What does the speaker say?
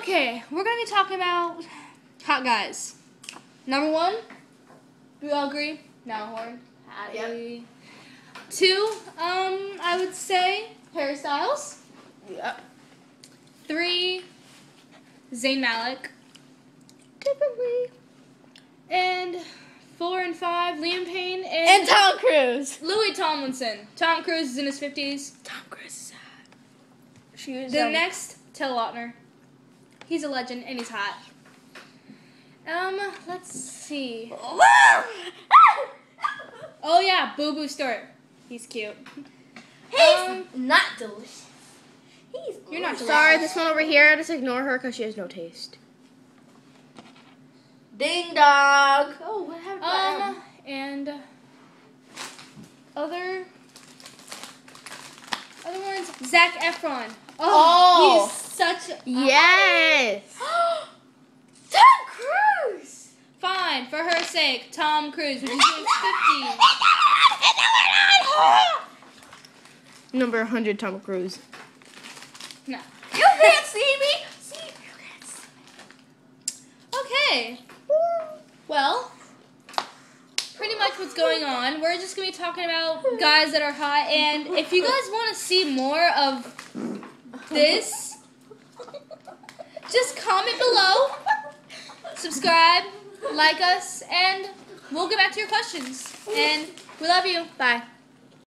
Okay, we're gonna be talking about hot guys. Number 1, do we all agree? Now horn. Yep. 2, I would say hairstyles. Yep. 3, Zayn Malik. Typically. And 4 and 5, Liam Payne And Tom Cruise. Louis Tomlinson. Tom Cruise is in his 50s. Tom Cruise is sad. She was The next, Taylor Lautner. He's a legend and he's hot. Let's see. Oh yeah, Boo Boo Stewart. He's cute. He's not delicious. You're not Sorry, delicious. this one over here, just ignore her because she has no taste. Ding dong. Oh, what happened? And other ones, Zac Efron. Oh. He's such a Yes! Tom Cruise. Fine, for her sake, Tom Cruise, which is in his 50s. Number 100, Tom Cruise. No. You can't see me. See, you can't see me. Okay. Well, pretty much what's going on. We're just going to be talking about guys that are hot. And if you guys want to see more of this, just comment below, subscribe, like us, and we'll get back to your questions. And we love you. Bye.